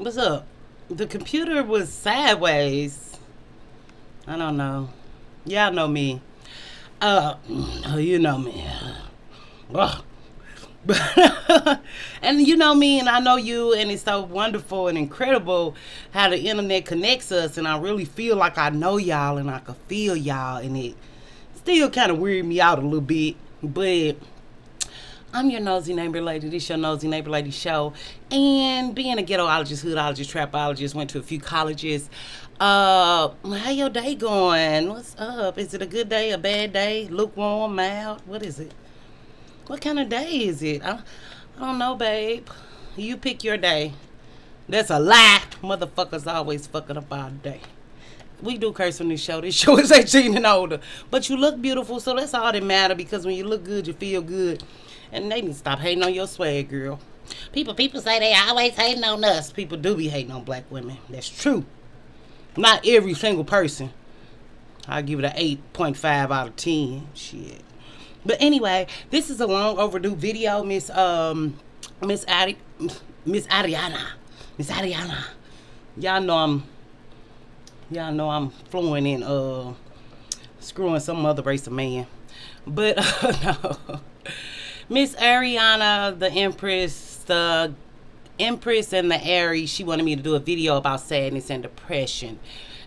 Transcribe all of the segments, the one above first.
What's up? The computer was sideways. I don't know. Y'all know me. You know me. Ugh. And you know me, and I know you, and it's so wonderful and incredible how the internet connects us. And I really feel like I know y'all, and I can feel y'all, and it still kind of weird me out a little bit. But I'm your nosy neighbor lady. This your nosy neighbor lady show. And being a ghettoologist, hoodologist, trapologist, went to a few colleges. How your day going? What's up? Is it a good day, a bad day, lukewarm, mild? What is it? What kind of day is it? I don't know, babe. You pick your day. That's a lie. Motherfuckers always fucking up our day. We do curse on this show. This show is 18 and older. But you look beautiful, so that's all that matter, because when you look good, you feel good. And they need to stop hating on your swag, girl. People say they always hating on us. People do be hating on black women. That's true. Not every single person. I give it an 8.5 out of 10. Shit. But anyway, this is a long overdue video, Miss Ariana. Miss Ariana. Y'all know I'm fluent in screwing some other race of man. But no. Miss Ariana, the Empress and the Aries, she wanted me to do a video about sadness and depression.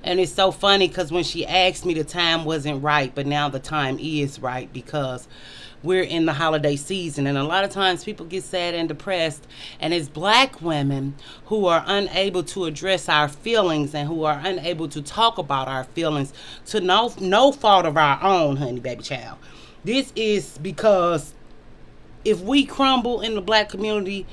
And it's so funny because when she asked me, the time wasn't right, but now the time is right because we're in the holiday season. And a lot of times people get sad and depressed. And it's black women who are unable to address our feelings and who are unable to talk about our feelings to no fault of our own, honey, baby child. This is because if we crumble in the black community,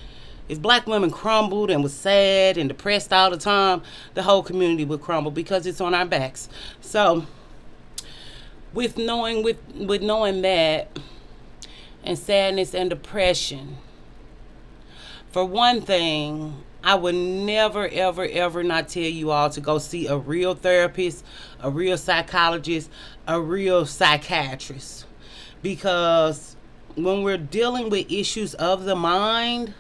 if black women crumbled and was sad and depressed all the time, the whole community would crumble because it's on our backs. So, with knowing that, and sadness and depression, for one thing, I would never, ever, ever not tell you all to go see a real therapist, a real psychologist, a real psychiatrist, because when we're dealing with issues of the mind,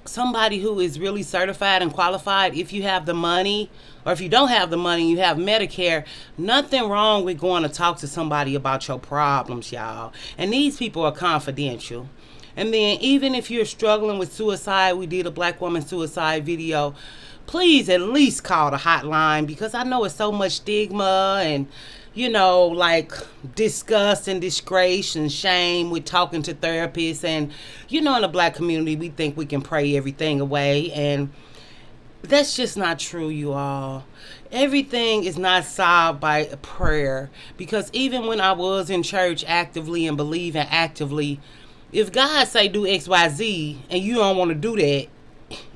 somebody who is really certified and qualified, if you have the money, or if you don't have the money, you have Medicare, nothing wrong with going to talk to somebody about your problems, y'all. And these people are confidential. And then even if you're struggling with suicide, we did a black woman suicide video, please at least call the hotline, because I know it's so much stigma and, you know, like disgust and disgrace and shame with talking to therapists. And, you know, in the black community, we think we can pray everything away. And that's just not true, you all. Everything is not solved by prayer. Because even when I was in church actively and believing actively, if God say do X, Y, Z, and you don't want to do that,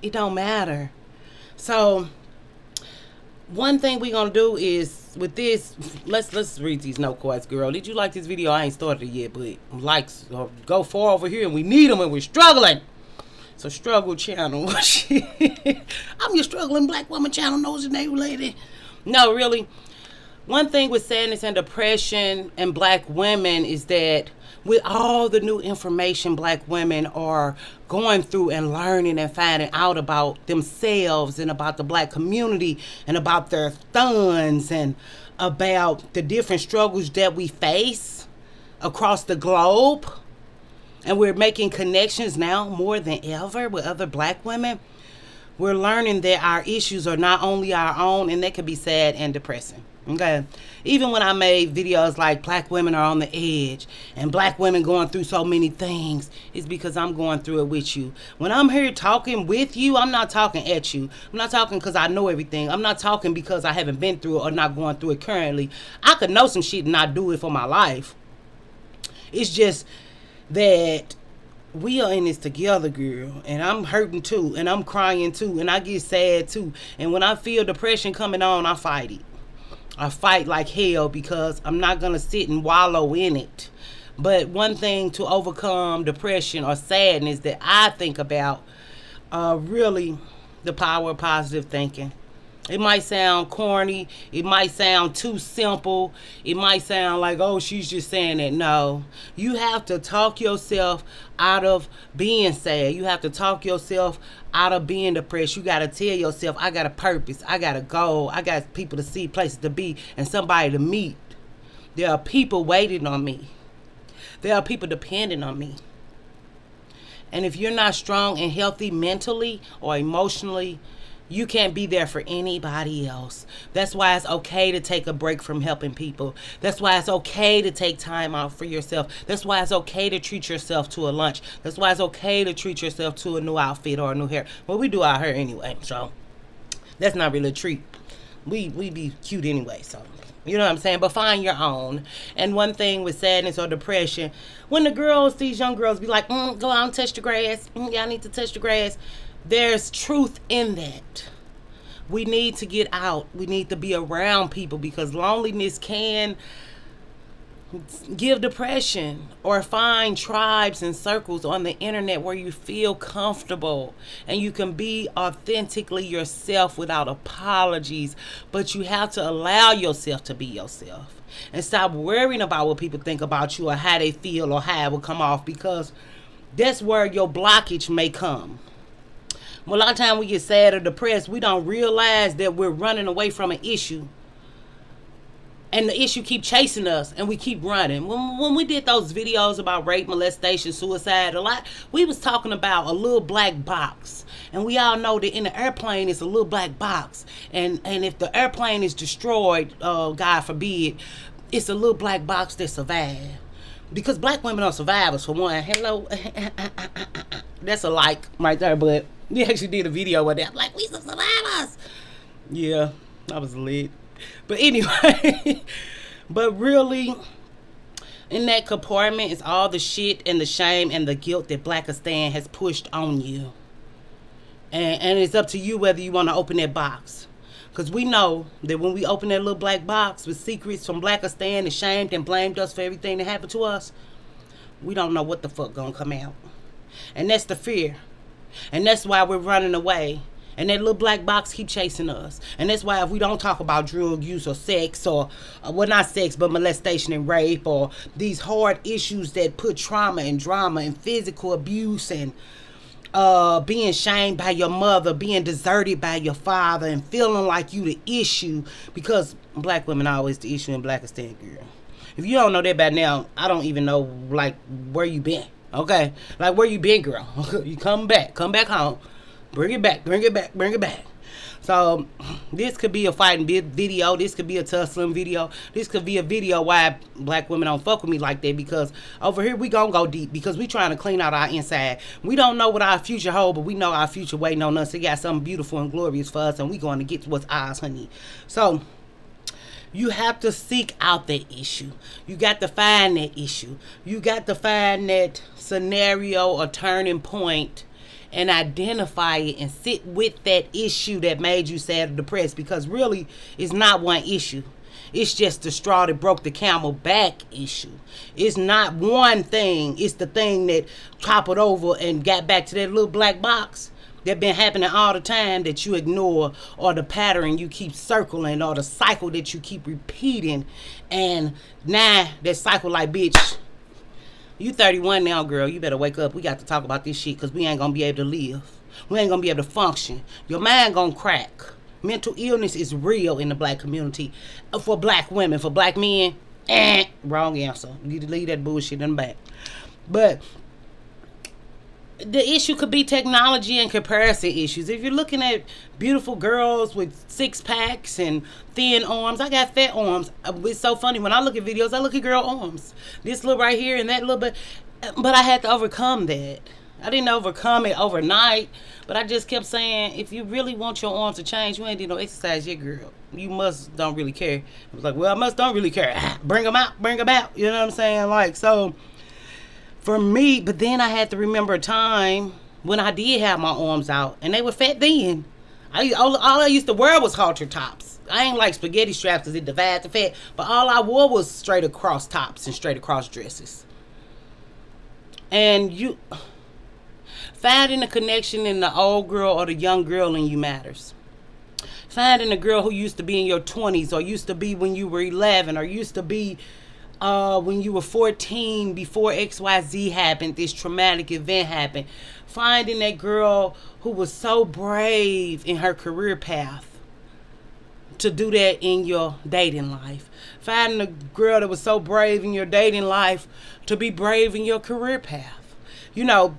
it don't matter. So one thing we're gonna do is with this, let's read these note cards, girl. Did you like this video? I ain't started it yet, but likes go far over here, and we need them, and we're struggling. It's a struggle channel. I'm your struggling black woman channel, nosy neighbor lady. No, really. One thing with sadness and depression and black women is that with all the new information black women are going through and learning and finding out about themselves and about the black community and about their sons and about the different struggles that we face across the globe, and we're making connections now more than ever with other black women, we're learning that our issues are not only our own, and they can be sad and depressing. Okay, even when I made videos like black women are on the edge and black women going through so many things, it's because I'm going through it with you. When I'm here talking with you, I'm not talking at you. I'm not talking because I know everything. I'm not talking because I haven't been through it or not going through it currently. I could know some shit and not do it for my life. It's just that we are in this together, girl, and I'm hurting too, and I'm crying too, and I get sad too. And when I feel depression coming on, I fight it. I fight like hell because I'm not going to sit and wallow in it. But one thing to overcome depression or sadness that I think about, really the power of positive thinking. It might sound corny. It might sound too simple. It might sound like, oh, she's just saying that. No. You have to talk yourself out of being sad. You have to talk yourself out of being depressed. You got to tell yourself, I got a purpose. I got a goal. I got people to see, places to be, and somebody to meet. There are people waiting on me. There are people depending on me. And if you're not strong and healthy mentally or emotionally, you can't be there for anybody else. That's why it's okay to take a break from helping people. That's why it's okay to take time out for yourself. That's why it's okay to treat yourself to a lunch. That's why it's okay to treat yourself to a new outfit or a new hair. Well, we do our hair anyway, so that's not really a treat. We be cute anyway, so you know what I'm saying? But find your own. And one thing with sadness or depression, when these young girls be like, go out and touch the grass. Y'all need to touch the grass. There's truth in that. We need to get out. We need to be around people because loneliness can give depression. Or find tribes and circles on the internet where you feel comfortable and you can be authentically yourself without apologies. But you have to allow yourself to be yourself and stop worrying about what people think about you or how they feel or how it will come off, because that's where your blockage may come. Well, a lot of times we get sad or depressed, we don't realize that we're running away from an issue. And the issue keep chasing us and we keep running. When we did those videos about rape, molestation, suicide, a lot, we was talking about a little black box. And we all know that in the airplane it's a little black box. And if the airplane is destroyed, God forbid, it's a little black box that survived. Because black women are survivors, for one. Hello. That's a like right there, but we actually did a video with that. I'm like, we some survivors. Yeah, I was lit. But anyway, but really, in that compartment is all the shit and the shame and the guilt that Blackistan has pushed on you. And it's up to you whether you want to open that box. Because we know that when we open that little black box with secrets from Blackistan and shamed and blamed us for everything that happened to us, we don't know what the fuck gonna come out. And that's the fear. And that's why we're running away. And that little black box keep chasing us. And that's why if we don't talk about drug use or sex or, well, not sex, but molestation and rape or these hard issues that put trauma and drama and physical abuse and being shamed by your mother, being deserted by your father and feeling like you the issue, because black women are always the issue in Blackistan, girl. If you don't know that by now, I don't even know, like, where you been. Okay, like, where you been, girl? You come back home, bring it back. So this could be a fighting video, this could be a tussling video, this could be a video why black women don't fuck with me like that, because over here we gonna go deep, because we trying to clean out our inside. We don't know what our future hold, but we know our future waiting on us. It got something beautiful and glorious for us, and we going to get to what's ours, honey. So you have to seek out that issue. You got to find that issue. You got to find that scenario or turning point and identify it and sit with that issue that made you sad or depressed, because really it's not one issue. It's just the straw that broke the camel back issue. It's not one thing. It's the thing that toppled over and got back to that little black box that been happening all the time that you ignore, or the pattern you keep circling, or the cycle that you keep repeating. And now that cycle, like, bitch, you 31 now, girl. You better wake up. We got to talk about this shit, because we ain't going to be able to live. We ain't going to be able to function. Your mind going to crack. Mental illness is real in the black community. For black women, for black men, wrong answer. You need to leave that bullshit in the back. But the issue could be technology and comparison issues. If you're looking at beautiful girls with six packs and thin arms, I got fat arms. It's so funny. When I look at videos, I look at girl arms. This little right here and that little bit. But I had to overcome that. I didn't overcome it overnight, but I just kept saying, if you really want your arms to change, you ain't need no exercise yet, girl. You must don't really care. I was like, well, I must don't really care. Bring them out. You know what I'm saying? Like, so for me, but then I had to remember a time when I did have my arms out, and they were fat then. All I used to wear was halter tops. I ain't like spaghetti straps because it divides the fat, but all I wore was straight across tops and straight across dresses. And you finding a connection in the old girl or the young girl in you matters. Finding a girl who used to be in your 20s, or used to be when you were 11, or used to be when you were 14, before XYZ happened, this traumatic event happened. Finding that girl who was so brave in her career path to do that in your dating life. Finding a girl that was so brave in your dating life to be brave in your career path. You know,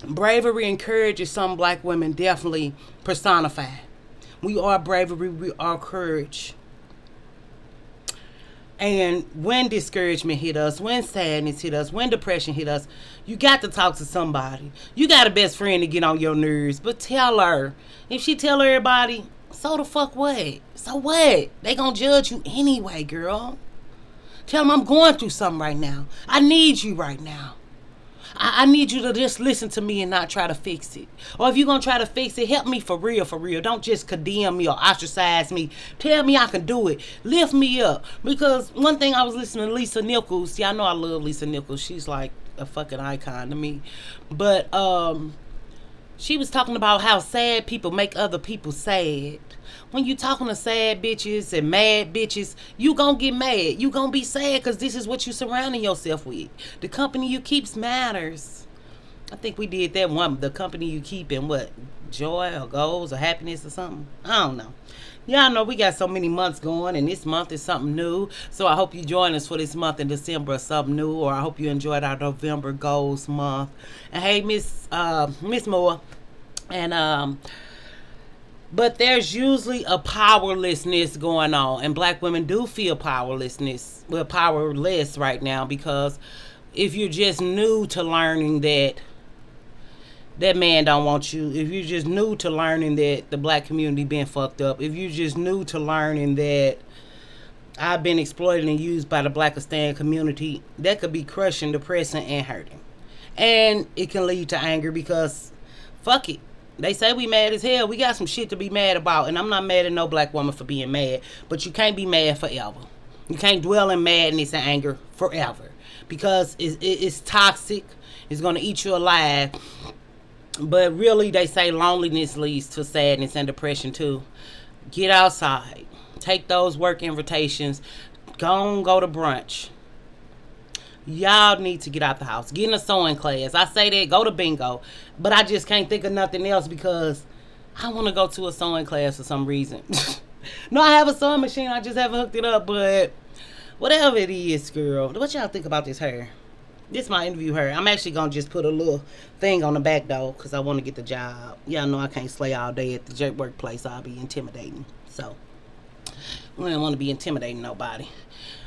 bravery and courage is something black women definitely personify. We are bravery, we are courage. And when discouragement hit us, when sadness hit us, when depression hit us, you got to talk to somebody. You got a best friend to get on your nerves, but tell her. If she tell everybody, so the fuck what? So what? They gonna judge you anyway, girl. Tell them I'm going through something right now. I need you right now. I need you to just listen to me and not try to fix it. Or if you're going to try to fix it, help me for real, for real. Don't just condemn me or ostracize me. Tell me I can do it. Lift me up. Because one thing, I was listening to Lisa Nichols. See, I know I love Lisa Nichols. She's like a fucking icon to me. But she was talking about how sad people make other people sad. When you talking to sad bitches and mad bitches, you gonna get mad. You gonna be sad because this is what you surrounding yourself with. The company you keeps matters. I think we did that one. The company you keep in what? Joy or goals or happiness or something? I don't know. Y'all know we got so many months going, and this month is something new. So I hope you join us for this month in December, something new, or I hope you enjoyed our November goals month. And hey, Miss Moore, and but there's usually a powerlessness going on, and black women do feel powerless right now, because if you're just new to learning that man don't want you, if you're just new to learning that the black community been fucked up, if you're just new to learning that I've been exploited and used by the Blackistan community, that could be crushing, depressing, and hurting. And it can lead to anger, because fuck it. They say we mad as hell. We got some shit to be mad about. And I'm not mad at no black woman for being mad. But you can't be mad forever. You can't dwell in madness and anger forever. Because it's toxic. It's going to eat you alive. But really, they say loneliness leads to sadness and depression too. Get outside. Take those work invitations. Go to brunch. Y'all need to get out the house. Get in a sewing class. I say that, go to bingo. But I just can't think of nothing else, because I want to go to a sewing class for some reason. No, I have a sewing machine. I just haven't hooked it up. But whatever it is, girl. What y'all think about this hair? This my interview hair. I'm actually going to just put a little thing on the back, though, because I want to get the job. Y'all know I can't slay all day at the workplace. I'll be intimidating. So, I don't want to be intimidating nobody.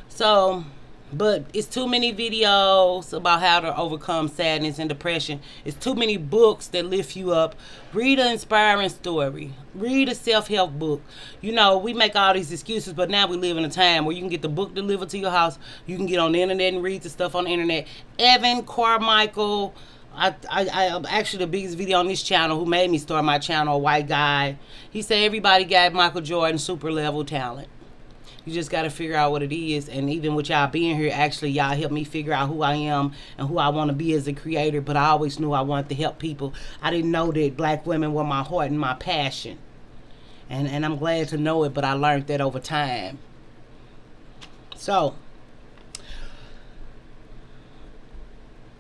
So, but it's too many videos about how to overcome sadness and depression. It's too many books that lift you up. Read an inspiring story. Read a self-help book. You know, we make all these excuses, but now we live in a time where you can get the book delivered to your house. You can get on the internet and read the stuff on the internet. Evan Carmichael, I actually the biggest video on this channel, who made me start my channel, a white guy. He said everybody got Michael Jordan super level talent. You just got to figure out what it is. And even with y'all being here, actually, y'all helped me figure out who I am and who I want to be as a creator. But I always knew I wanted to help people. I didn't know that black women were my heart and my passion. And I'm glad to know it, but I learned that over time. So,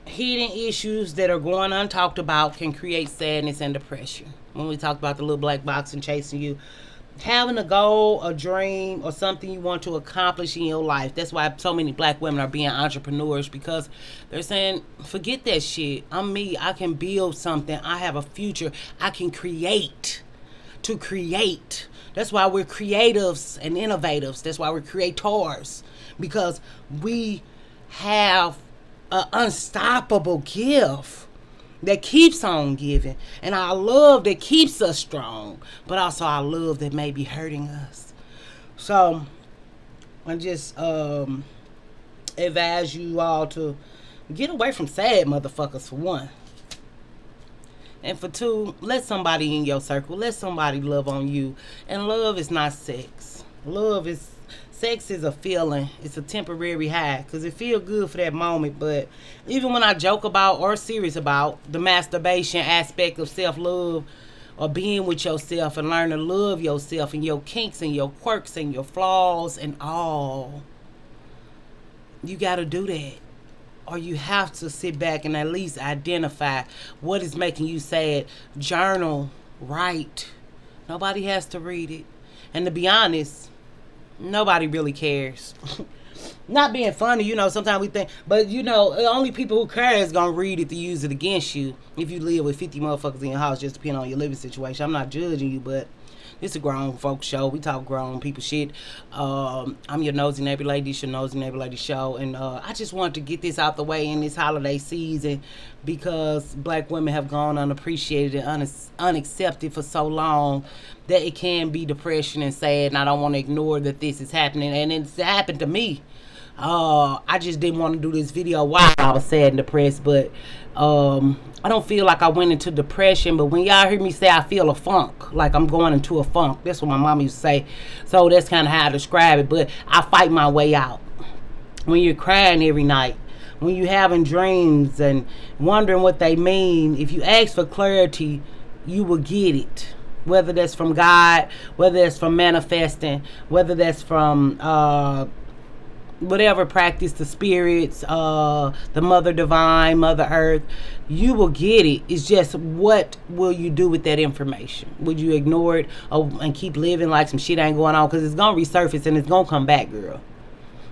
hidden issues that are going untalked about can create sadness and depression. When we talked about the little black box and chasing you, having a goal, a dream, or something you want to accomplish in your life. That's why so many black women are being entrepreneurs, because they're saying, forget that shit. I'm me. I can build something. I have a future. I can create. To create. That's why we're creatives and innovators. That's why we're creators. Because we have an unstoppable gift that keeps on giving, and our love that keeps us strong, but also our love that may be hurting us. So I just advise you all to get away from sad motherfuckers, for one, and for two, let somebody in your circle, let somebody love on you. And love is not sex. Sex is a feeling. It's a temporary high, because it feels good for that moment. But even when I joke about or serious about the masturbation aspect of self-love, or being with yourself and learn to love yourself and your kinks and your quirks and your flaws and all, you got to do that. Or you have to sit back and at least identify what is making you sad. Journal, write. Nobody has to read it. And to be honest, nobody really cares. Not being funny, sometimes we think, but the only people who care is gonna read it to use it against you if you live with 50 motherfuckers in your house, just depending on your living situation. I'm not judging you, but this is a grown folks show. We talk grown people shit. I'm your nosy neighbor lady. This your nosy neighbor lady show, and I just wanted to get this out the way in this holiday season because black women have gone unappreciated and unaccepted for so long that it can be depression and sad. And I don't want to ignore that this is happening, and it's happened to me. I just didn't want to do this video while I was sad and depressed, but I don't feel like I went into depression. But when y'all hear me say I feel a funk, like I'm going into a funk, that's what my mom used to say. So that's kind of how I describe it. But I fight my way out. When you're crying every night, when you're having dreams and wondering what they mean, if you ask for clarity, you will get it. Whether that's from God, whether that's from manifesting, whether that's from whatever practice, the spirits, the mother divine, mother earth, you will get it. It's just, what will you do with that information? Would you ignore it and keep living like some shit ain't going on? Because it's gonna resurface and it's gonna come back, girl.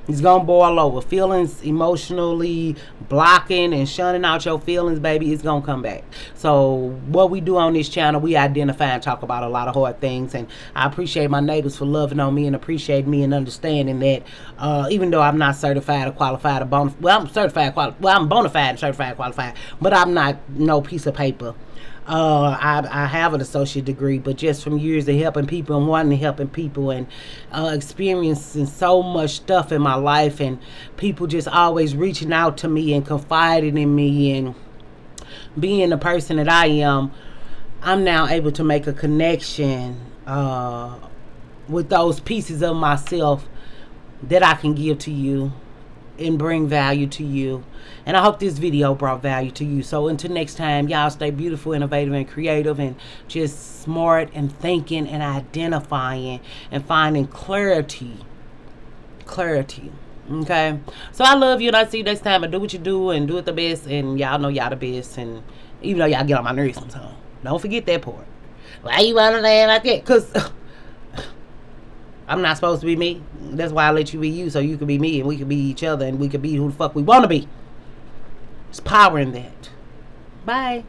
It's gonna boil over. Feelings, emotionally blocking and shunning out your feelings, baby, it's gonna come back. So what we do on this channel, we identify and talk about a lot of hard things. And I appreciate my neighbors for loving on me and appreciate me and understanding that even though I'm not certified or qualified or I'm bona fide and certified qualified, but I'm not no piece of paper. I have an associate degree, but just from years of helping people and wanting to helping people and experiencing so much stuff in my life, and people just always reaching out to me and confiding in me and being the person that I am, I'm now able to make a connection with those pieces of myself that I can give to you and bring value to you. And I hope this video brought value to you. So until next time, y'all stay beautiful, innovative, and creative, and just smart and thinking and identifying and finding clarity. Okay? So I love you, and I see you next time. But do what you do and do it the best. And y'all know y'all the best. And even though y'all get on my nerves sometimes, don't forget that part. Why you wanna land like that? Because I'm not supposed to be me. That's why I let you be you, so you can be me and we can be each other and we can be who the fuck we want to be. There's power in that. Bye.